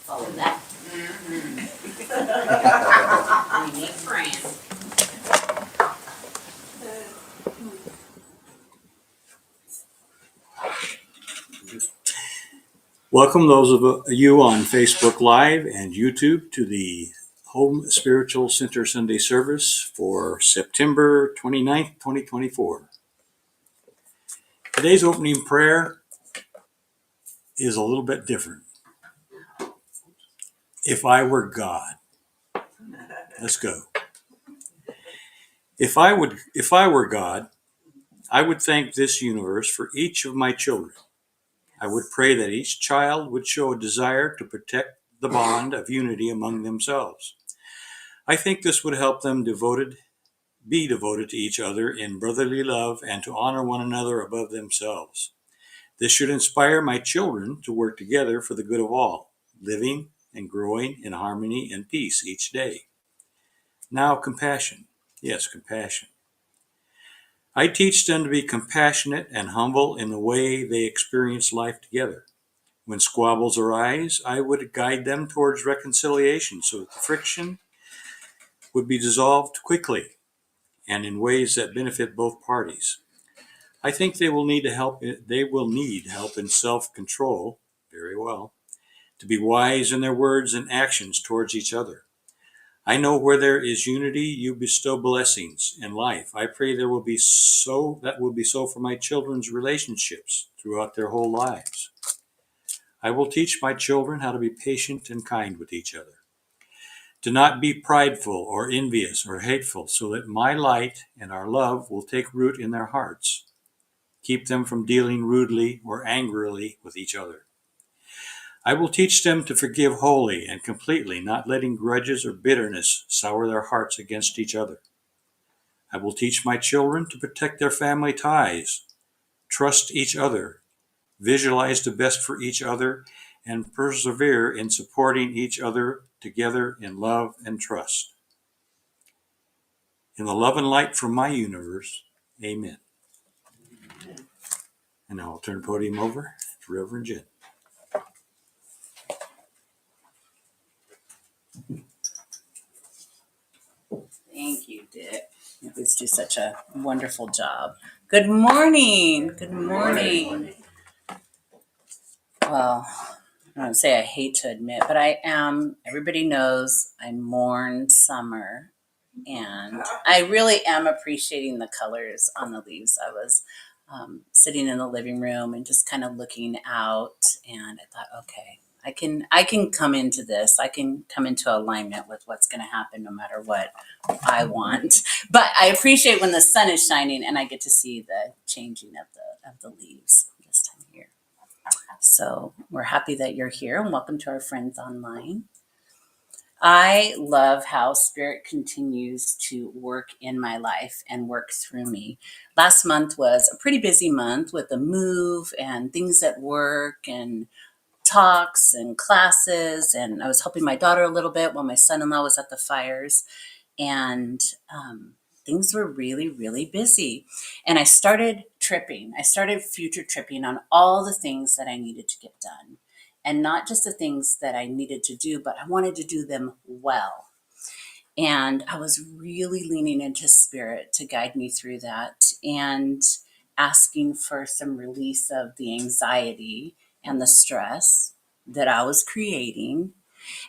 Follow that. We need friends. Welcome those of you on Facebook Live and YouTube to the Home Spiritual Center Sunday service for September 29th, 2024. Today's opening prayer is a little bit different. If I were God. Let's go. If I were God, I would thank this universe for each of my children. I would pray that each child would show a desire to protect the bond of unity among themselves. I think this would help them be devoted to each other in brotherly love and to honor one another above themselves. This should inspire my children to work together for the good of all, living and growing in harmony and peace each day. Now, compassion. Yes, compassion. I teach them to be compassionate and humble in the way they experience life together. When squabbles arise, I would guide them towards reconciliation so that the friction would be dissolved quickly and in ways that benefit both parties. I think they will need help in self-control, very well, to be wise in their words and actions towards each other. I know where there is unity, you bestow blessings in life. I pray that will be so for my children's relationships throughout their whole lives. I will teach my children how to be patient and kind with each other, to not be prideful or envious or hateful, so that my light and our love will take root in their hearts. Keep them from dealing rudely or angrily with each other. I will teach them to forgive wholly and completely, not letting grudges or bitterness sour their hearts against each other. I will teach my children to protect their family ties, trust each other, visualize the best for each other, and persevere in supporting each other together in love and trust. In the love and light from my universe, amen. And now I'll turn the podium over to Reverend Jen. Thank you, Dick. You always do such a wonderful job. Good morning. Good morning. Well, I don't say I hate to admit, but everybody knows I mourn summer. And I really am appreciating the colors on the leaves. I was sitting in the living room and just kind of looking out, and I thought, okay, I can come into this. I can come into alignment with what's going to happen, no matter what I want. But I appreciate when the sun is shining and I get to see the changing of the leaves this time of year. So we're happy that you're here, and welcome to our friends online. I love how Spirit continues to work in my life and work through me. Last month was a pretty busy month with the move and things at work and talks and classes. And I was helping my daughter a little bit while my son-in-law was at the fires. And things were really, really busy. And I started tripping. I started future tripping on all the things that I needed to get done. And not just the things that I needed to do, but I wanted to do them well. And I was really leaning into Spirit to guide me through that and asking for some release of the anxiety and the stress that I was creating.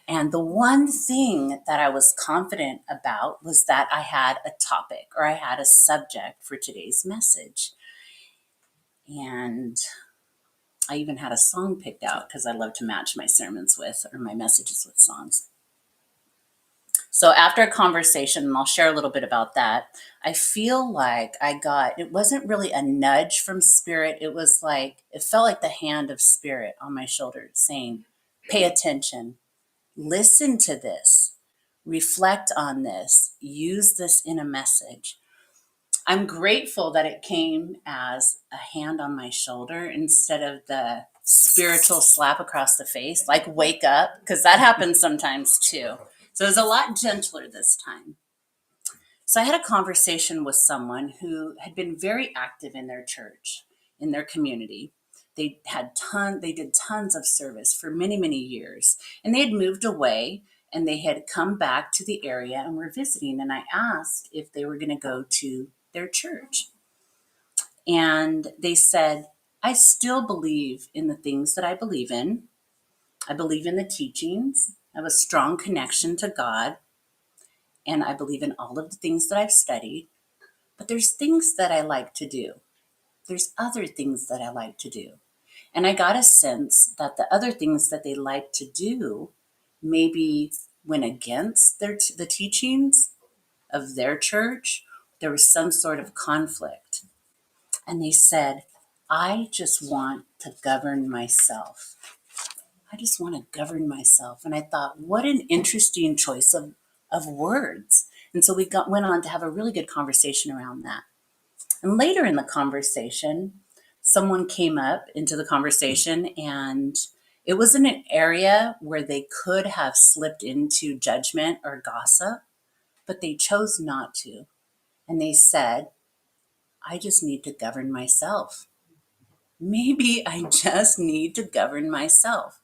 And the one thing that I was confident about was that I had a topic, or I had a subject for today's message. And I even had a song picked out because I love to match my my messages with songs. So after a conversation, and I'll share a little bit about that, I feel like it wasn't really a nudge from Spirit. It felt like the hand of Spirit on my shoulder saying, pay attention, listen to this, reflect on this, use this in a message. I'm grateful that it came as a hand on my shoulder instead of the spiritual slap across the face, like wake up, because that happens sometimes too. So it was a lot gentler this time. So I had a conversation with someone who had been very active in their church, in their community. They did tons of service for many, many years. And they had moved away and they had come back to the area and were visiting. And I asked if they were going to go to their church. And they said, I still believe in the things that I believe in. I believe in the teachings. I have a strong connection to God. And I believe in all of the things that I've studied. But there's things that I like to do. There's other things that I like to do. And I got a sense that the other things that they like to do maybe went against the teachings of their church. There was some sort of conflict. And they said, I just want to govern myself. I just want to govern myself. And I thought, what an interesting choice of words. And so we went on to have a really good conversation around that. And later in the conversation, someone came up into the conversation, and it was in an area where they could have slipped into judgment or gossip, but they chose not to. And they said, I just need to govern myself. Maybe I just need to govern myself.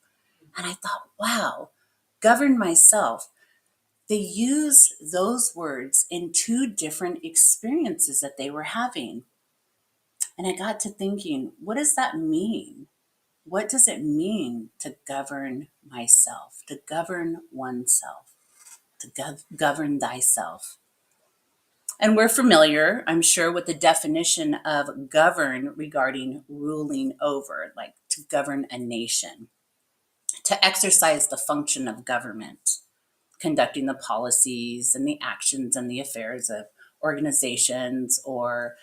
And I thought, wow, govern myself. They used those words in two different experiences that they were having. And I got to thinking, what does that mean? What does it mean to govern myself, to govern oneself, to govern thyself? And we're familiar, I'm sure, with the definition of govern regarding ruling over, like to govern a nation, to exercise the function of government, conducting the policies and the actions and the affairs of organizations or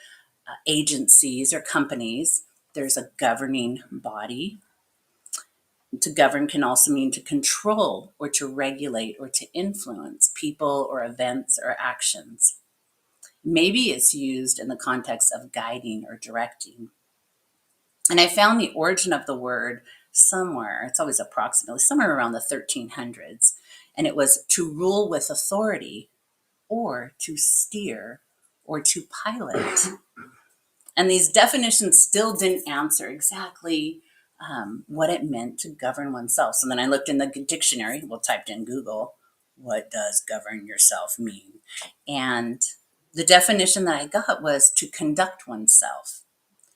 agencies or companies. There's a governing body. To govern can also mean to control or to regulate or to influence people or events or actions. Maybe it's used in the context of guiding or directing. And I found the origin of the word somewhere, it's always approximately somewhere around the 1300s, and it was to rule with authority or to steer or to pilot. And these definitions still didn't answer exactly what it meant to govern oneself. So then I looked in the dictionary, typed in Google, what does govern yourself mean? And the definition that I got was to conduct oneself,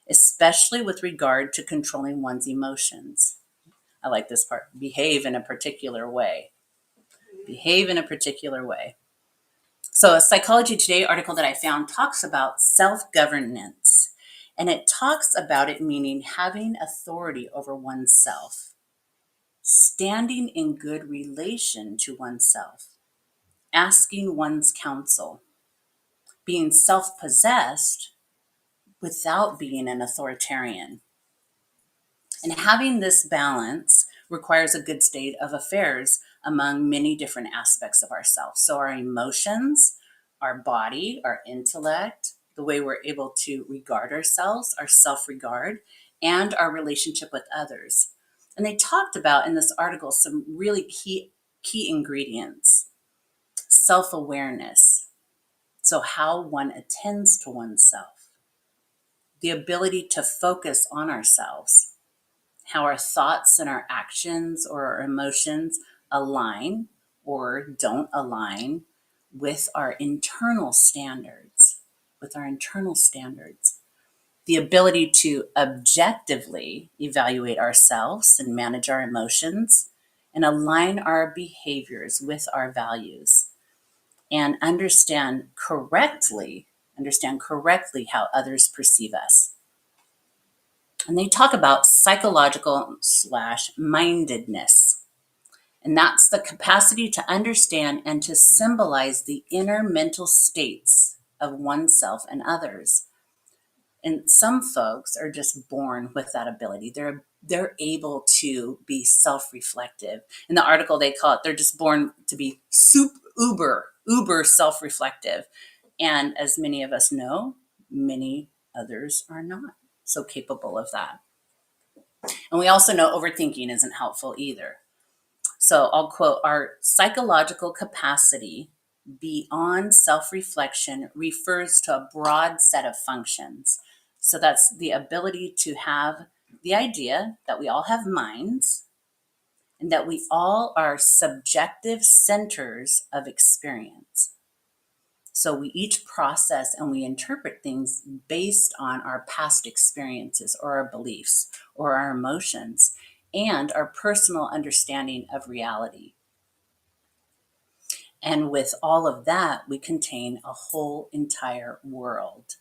especially with regard to controlling one's emotions. I like this part, behave in a particular way. Behave in a particular way. So a Psychology Today article that I found talks about self-governance. And it talks about it meaning having authority over oneself, standing in good relation to oneself, asking one's counsel, being self-possessed without being an authoritarian. And having this balance requires a good state of affairs among many different aspects of ourselves. So our emotions, our body, our intellect, the way we're able to regard ourselves, our self-regard, and our relationship with others. And they talked about in this article some really key ingredients. Self-awareness, so how one attends to oneself. The ability to focus on ourselves, how our thoughts and our actions or our emotions align or don't align with our internal standards, The ability to objectively evaluate ourselves and manage our emotions and align our behaviors with our values and understand correctly how others perceive us. And they talk about psychological/mindedness. And that's the capacity to understand and to symbolize the inner mental states of oneself and others. And some folks are just born with that ability. They're able to be self-reflective. In the article, they call it, they're just born to be uber self-reflective. And as many of us know, many others are not so capable of that. And we also know overthinking isn't helpful either. So I'll quote, our psychological capacity beyond self-reflection refers to a broad set of functions. So that's the ability to have the idea that we all have minds and that we all are subjective centers of experience. So we each process and we interpret things based on our past experiences or our beliefs or our emotions and our personal understanding of reality. And with all of that, we contain a whole entire world.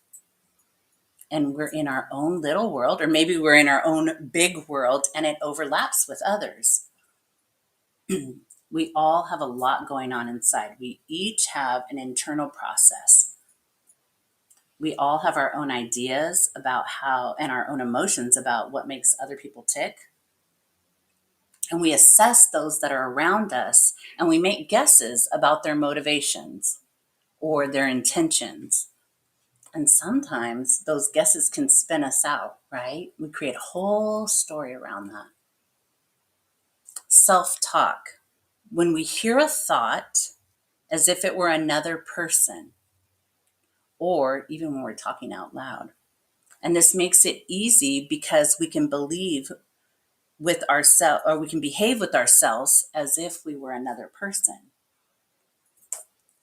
And we're in our own little world, or maybe we're in our own big world, and it overlaps with others. We all have a lot going on inside. We each have an internal process. We all have our own ideas about how, and our own emotions about what makes other people tick. And we assess those that are around us, and we make guesses about their motivations or their intentions. And sometimes those guesses can spin us out, right? We create a whole story around that. Self-talk. When we hear a thought as if it were another person, or even when we're talking out loud. And this makes it easy because we can believe with ourselves, or we can behave with ourselves as if we were another person.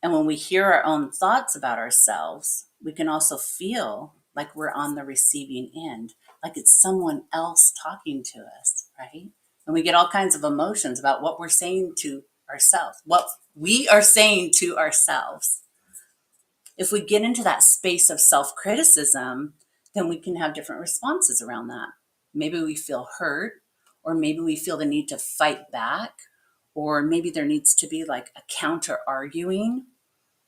And when we hear our own thoughts about ourselves, we can also feel like we're on the receiving end, like it's someone else talking to us, right? And we get all kinds of emotions about what we're saying to ourselves, what we are saying to ourselves. If we get into that space of self-criticism, then we can have different responses around that. Maybe we feel hurt, or maybe we feel the need to fight back, or maybe there needs to be like a counter arguing,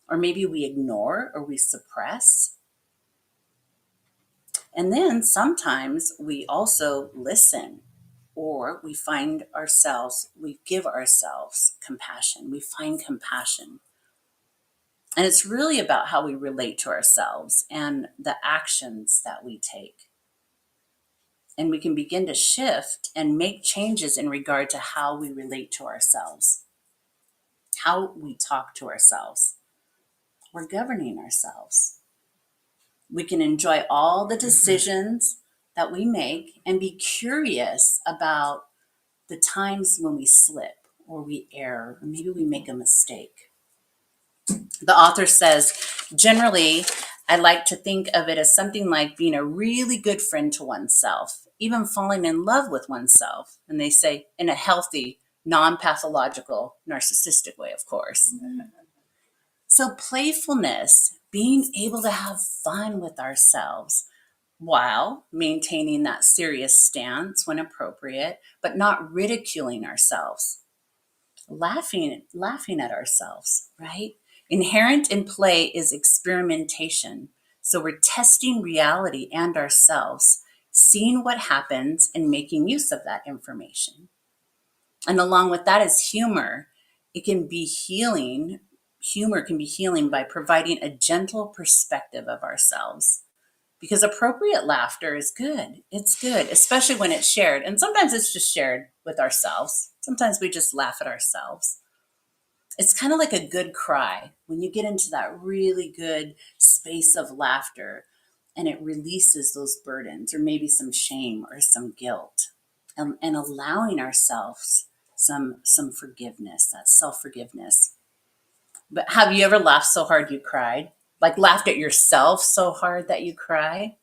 or maybe we ignore or we suppress. And then sometimes we also listen, or we find ourselves, we give ourselves compassion. We find compassion. And it's really about how we relate to ourselves and the actions that we take. And we can begin to shift and make changes in regard to how we relate to ourselves, how we talk to ourselves. We're governing ourselves. We can enjoy all the decisions that we make and be curious about the times when we slip or we err, or maybe we make a mistake. The author says, generally, I like to think of it as something like being a really good friend to oneself, even falling in love with oneself. And they say in a healthy, non-pathological, narcissistic way, of course. So playfulness, being able to have fun with ourselves while maintaining that serious stance when appropriate, but not ridiculing ourselves. Laughing at ourselves, right? Inherent in play is experimentation. So we're testing reality and ourselves, seeing what happens and making use of that information. And along with that is humor. It can be healing. Humor can be healing by providing a gentle perspective of ourselves. Because appropriate laughter is good. It's good, especially when it's shared. And sometimes it's just shared with ourselves. Sometimes we just laugh at ourselves. It's kind of like a good cry when you get into that really good space of laughter and it releases those burdens or maybe some shame or some guilt, and allowing ourselves some forgiveness, that self-forgiveness. But have you ever laughed so hard you cried? Like laughed at yourself so hard that you cry?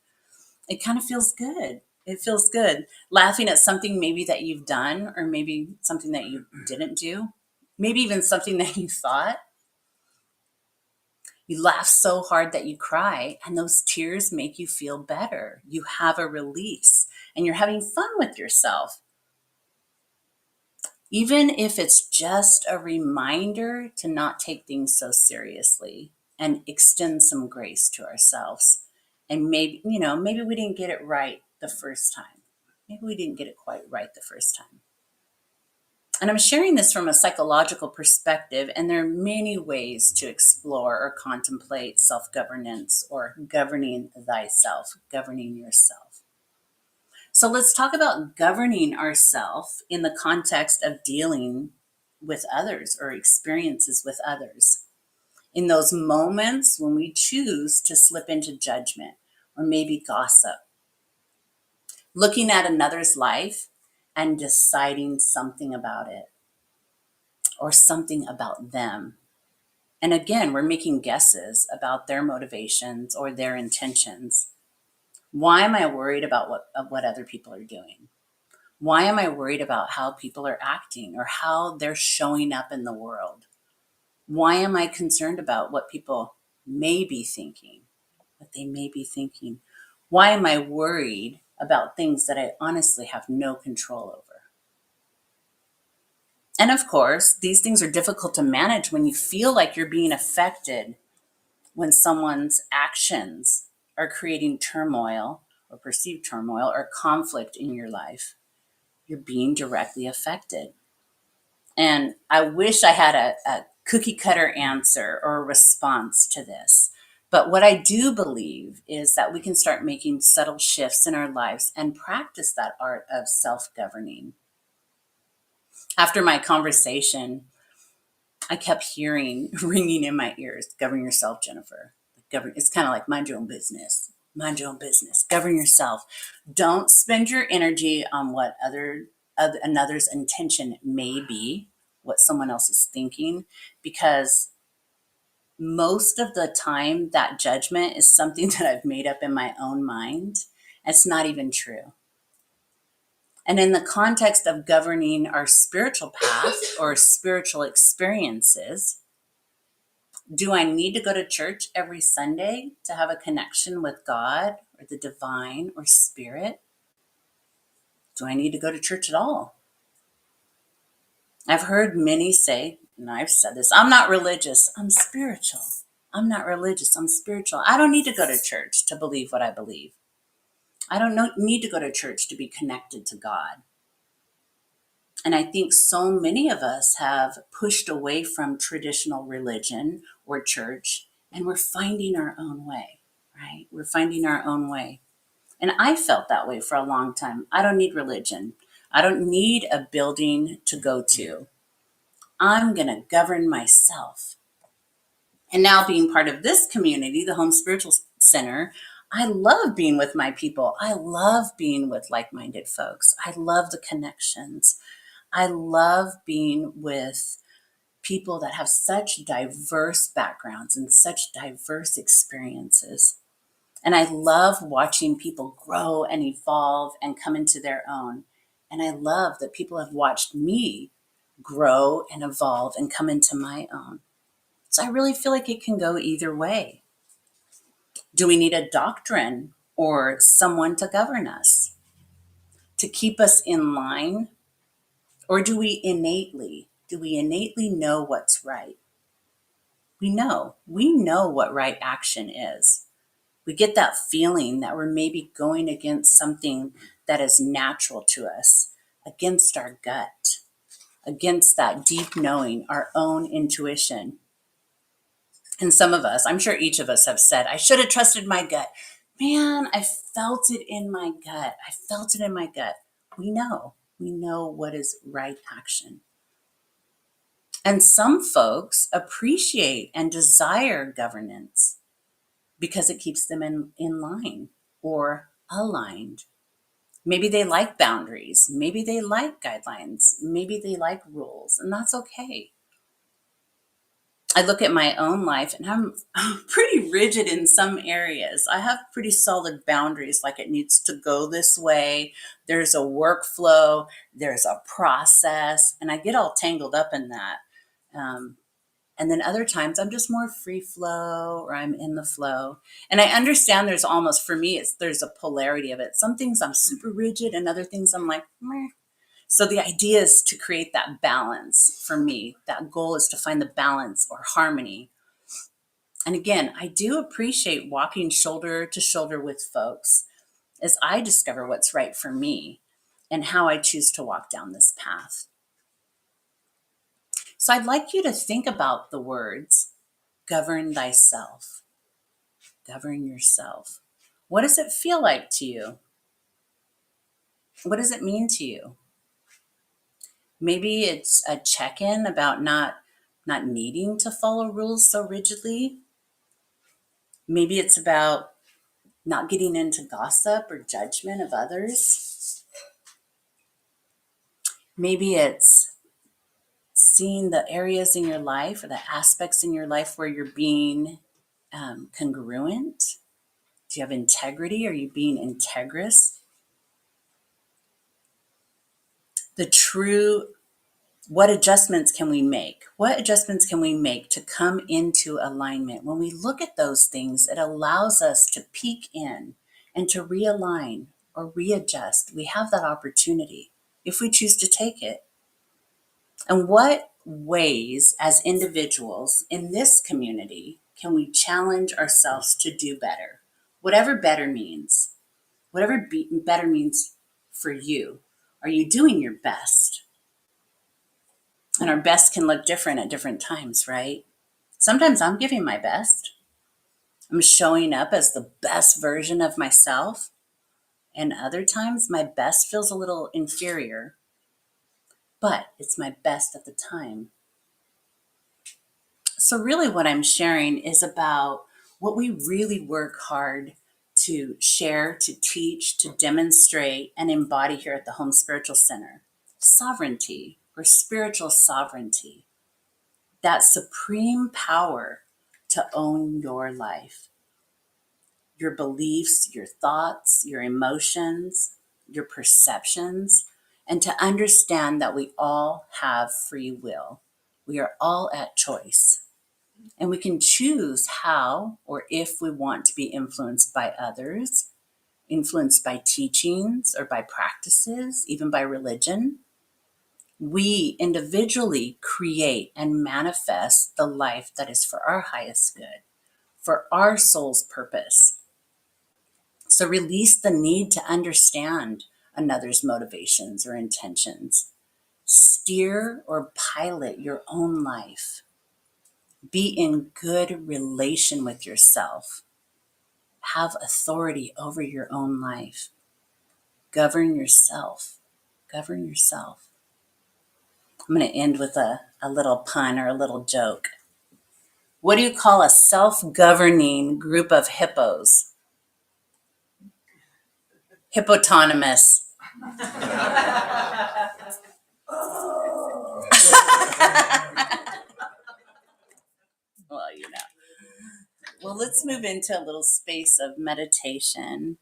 It kind of feels good. It feels good. Laughing at something maybe that you've done, or maybe something that you didn't do, maybe even something that you thought. You laugh so hard that you cry, and those tears make you feel better. You have a release, and you're having fun with yourself. Even if it's just a reminder to not take things so seriously and extend some grace to ourselves. And maybe, maybe we didn't get it right the first time. Maybe we didn't get it quite right the first time. And I'm sharing this from a psychological perspective, and there are many ways to explore or contemplate self-governance or governing thyself, governing yourself. So let's talk about governing ourselves in the context of dealing with others or experiences with others. In those moments when we choose to slip into judgment or maybe gossip. looking at another's life and deciding something about it or something about them. And again, we're making guesses about their motivations or their intentions. Why am I worried about what other people are doing? Why am I worried about how people are acting or how they're showing up in the world? Why am I concerned about what people may be thinking, what they may be thinking? Why am I worried about things that I honestly have no control over? And of course, these things are difficult to manage when you feel like you're being affected when someone's actions are creating turmoil or perceived turmoil or conflict in your life. You're being directly affected. And I wish I had a cookie cutter answer or a response to this. But what I do believe is that we can start making subtle shifts in our lives and practice that art of self governing. After my conversation, I kept hearing ringing in my ears, govern yourself, Jennifer. It's kind of like mind your own business. Mind your own business. Govern yourself. Don't spend your energy on what another's intention may be, what someone else is thinking, because most of the time that judgment is something that I've made up in my own mind. It's not even true. And in the context of governing our spiritual path or spiritual experiences, do I need to go to church every Sunday to have a connection with God or the divine or spirit? Do I need to go to church at all? I've heard many say, and I've said this, I'm not religious, I'm spiritual. I'm not religious, I'm spiritual. I don't need to go to church to believe what I believe. I don't need to go to church to be connected to God. And I think so many of us have pushed away from traditional religion or church, and we're finding our own way, right? We're finding our own way. And I felt that way for a long time. I don't need religion. I don't need a building to go to. I'm going to govern myself. And now, being part of this community, the Home Spiritual Center, I love being with my people. I love being with like minded folks. I love the connections. I love being with people that have such diverse backgrounds and such diverse experiences. And I love watching people grow and evolve and come into their own. And I love that people have watched me grow and evolve and come into my own. So I really feel like it can go either way. Do we need a doctrine or someone to govern us, to keep us in line? Or do we innately know what's right? We know what right action is. We get that feeling that we're maybe going against something that is natural to us, against our gut, against that deep knowing, our own intuition. And some of us, I'm sure each of us have said, I should have trusted my gut. Man, I felt it in my gut. I felt it in my gut. We know what is right action. And some folks appreciate and desire governance because it keeps them in line or aligned. Maybe they like boundaries. Maybe they like guidelines. Maybe they like rules, and that's okay. I look at my own life and I'm pretty rigid in some areas. I have pretty solid boundaries, like it needs to go this way. There's a workflow, there's a process, and I get all tangled up in that. And then other times I'm just more free flow or I'm in the flow. And I understand there's almost, for me, there's a polarity of it. Some things I'm super rigid and other things I'm like, meh. So the idea is to create that balance for me. That goal is to find the balance or harmony. And again, I do appreciate walking shoulder to shoulder with folks as I discover what's right for me and how I choose to walk down this path. So I'd like you to think about the words, govern thyself, govern yourself. What does it feel like to you? What does it mean to you? Maybe it's a check-in about not needing to follow rules so rigidly. Maybe it's about not getting into gossip or judgment of others. Maybe it's seeing the areas in your life or the aspects in your life where you're being congruent. Do you have integrity? Are you being integrous? What adjustments can we make? What adjustments can we make to come into alignment? When we look at those things, it allows us to peek in and to realign or readjust. We have that opportunity if we choose to take it. And what ways as individuals in this community can we challenge ourselves to do better? Whatever better means, better means for you. Are you doing your best? And our best can look different at different times, right? Sometimes I'm giving my best. I'm showing up as the best version of myself. And other times my best feels a little inferior, but it's my best at the time. So really what I'm sharing is about what we really work hard to share, to teach, to demonstrate, and embody here at the Home Spiritual Center. Sovereignty, or spiritual sovereignty. That supreme power to own your life, your beliefs, your thoughts, your emotions, your perceptions, and to understand that we all have free will. We are all at choice, and we can choose how or if we want to be influenced by others, influenced by teachings or by practices, even by religion. We individually create and manifest the life that is for our highest good, for our soul's purpose. So release the need to understand another's motivations or intentions. Steer or pilot your own life. Be in good relation with yourself. Have authority over your own life. Govern yourself. Govern yourself. I'm going to end with a little pun or a little joke. What do you call a self-governing group of hippos? Hippopotamus. Well, you know. Well, let's move into a little space of meditation.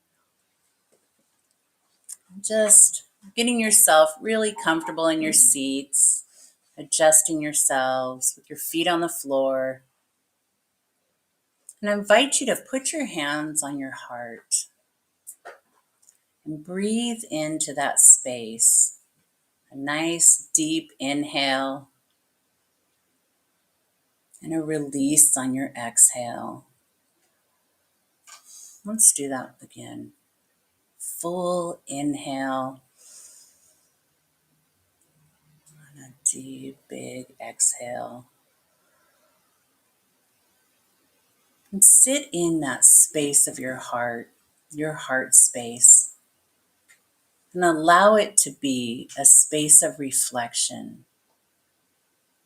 Just getting yourself really comfortable in your seats, adjusting yourselves with your feet on the floor. And I invite you to put your hands on your heart and breathe into that space. A nice deep inhale and a release on your exhale. Let's do that again. Full inhale and a deep, big exhale. And sit in that space of your heart space, and allow it to be a space of reflection,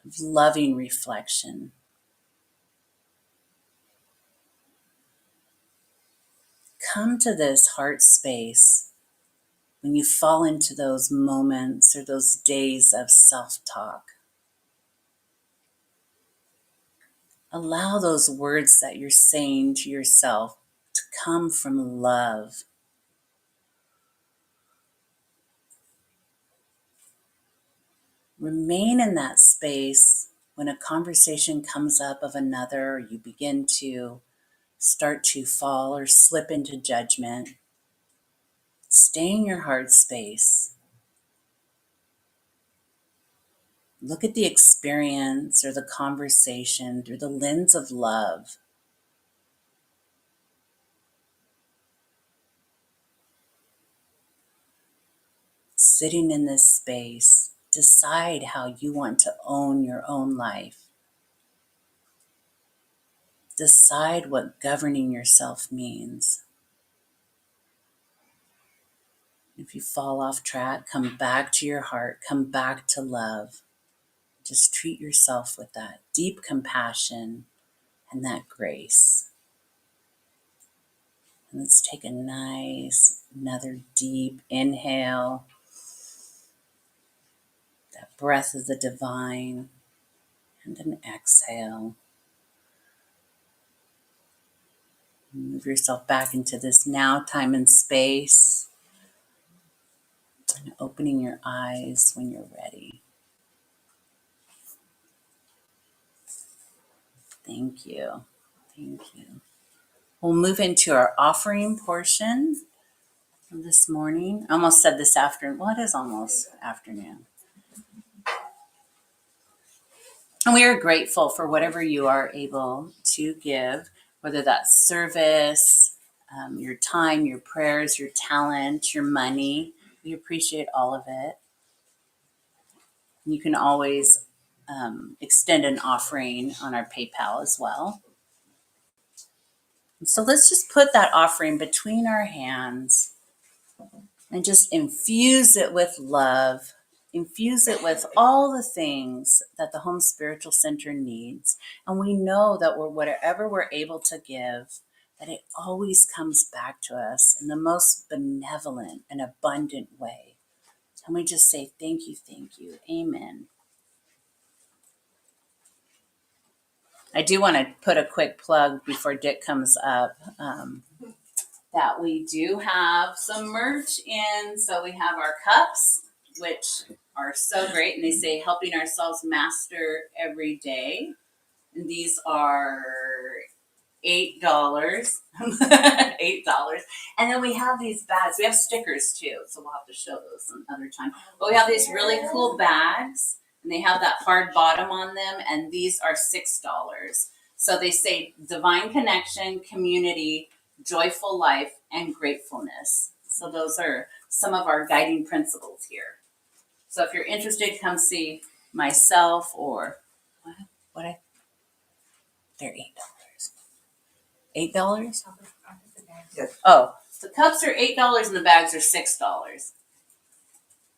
of loving reflection. Come to this heart space when you fall into those moments or those days of self-talk. Allow those words that you're saying to yourself to come from love. Remain in that space when a conversation comes up of another, or you begin to start to fall or slip into judgment. Stay in your heart space. Look at the experience or the conversation through the lens of love. Sitting in this space, decide how you want to own your own life. Decide what governing yourself means. If you fall off track, come back to your heart, come back to love. Just treat yourself with that deep compassion and that grace. And let's take another deep inhale. That breath of the divine. And an exhale. Move yourself back into this now, time, and space. And opening your eyes when you're ready. Thank you. Thank you. We'll move into our offering portion this morning. I almost said this afternoon. Well, it is almost afternoon. And we are grateful for whatever you are able to give, whether that's service, your time, your prayers, your talent, your money. We appreciate all of it. You can always extend an offering on our PayPal as well. So let's just put that offering between our hands and just infuse it with love. Infuse it with all the things that the Home Spiritual Center needs. And we know that whatever we're able to give, that it always comes back to us in the most benevolent and abundant way. And we just say, thank you, amen. I do want to put a quick plug before Dick comes up that we do have some merch in. So we have our cups, which are so great. And they say helping ourselves master every day. And these are $8. $8. And then we have these bags. We have stickers too. So we'll have to show those some other time. But we have these really cool bags. And they have that hard bottom on them, and these are $6. So they say divine connection, community, joyful life, and gratefulness. So those are some of our guiding principles here. So if you're interested, come see myself or they're $8. $8? Yes. Oh, the cups are $8 and the bags are $6.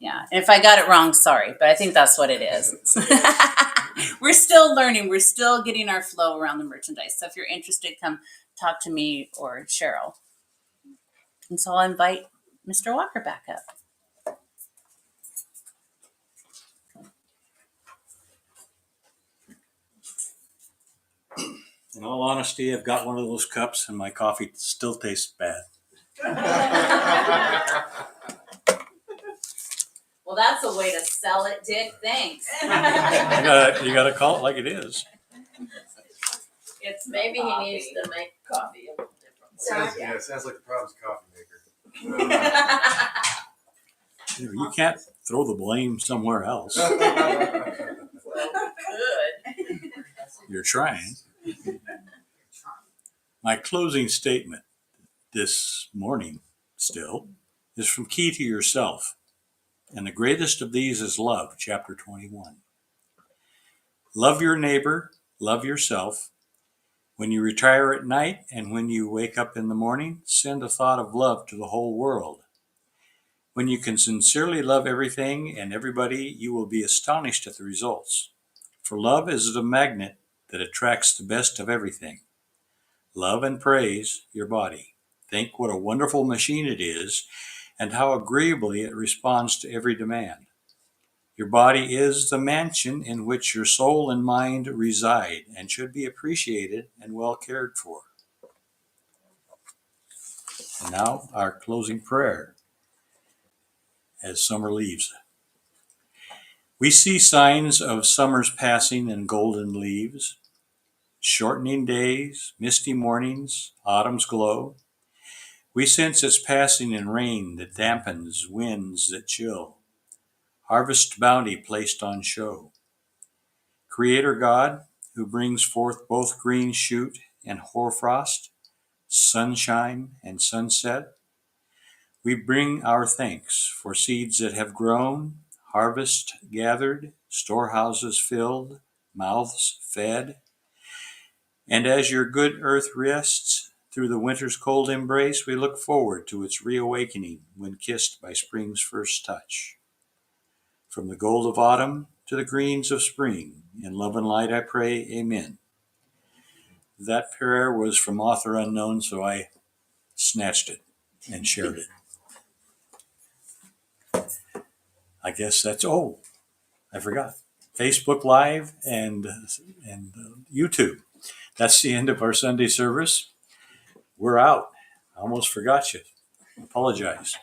Yeah, and if I got it wrong, sorry, but I think that's what it is. We're still learning. We're still getting our flow around the merchandise. So if you're interested, come talk to me or Cheryl. And so I'll invite Mr. Walker back up. In all honesty, I've got one of those cups and my coffee still tastes bad. Well, that's a way to sell it, Dick. Thanks. You gotta call it like it is. It's Maybe he needs to make coffee a little different. Sounds like the problem's coffee maker. You can't throw the blame somewhere else. Well, good. You're trying. My closing statement this morning still is from Key to Yourself. And the greatest of these is love, chapter 21. Love your neighbor, love yourself. When you retire at night and when you wake up in the morning, send a thought of love to the whole world. When you can sincerely love everything and everybody, you will be astonished at the results. For love is a magnet that attracts the best of everything. Love and praise your body. Think what a wonderful machine it is and how agreeably it responds to every demand. Your body is the mansion in which your soul and mind reside and should be appreciated and well cared for. And now our closing prayer as summer leaves. We see signs of summer's passing in golden leaves, shortening days, misty mornings, autumn's glow. We sense its passing in rain that dampens, winds that chill, harvest bounty placed on show. Creator God, who brings forth both green shoot and hoarfrost, sunshine and sunset, we bring our thanks for seeds that have grown, harvest gathered, storehouses filled, mouths fed. And as your good earth rests through the winter's cold embrace, we look forward to its reawakening when kissed by spring's first touch. From the gold of autumn to the greens of spring, in love and light I pray, amen. That prayer was from author unknown, so I snatched it and shared it. I guess that's, oh, I forgot. Facebook Live and YouTube. That's the end of our Sunday service. We're out. I almost forgot you. Apologize.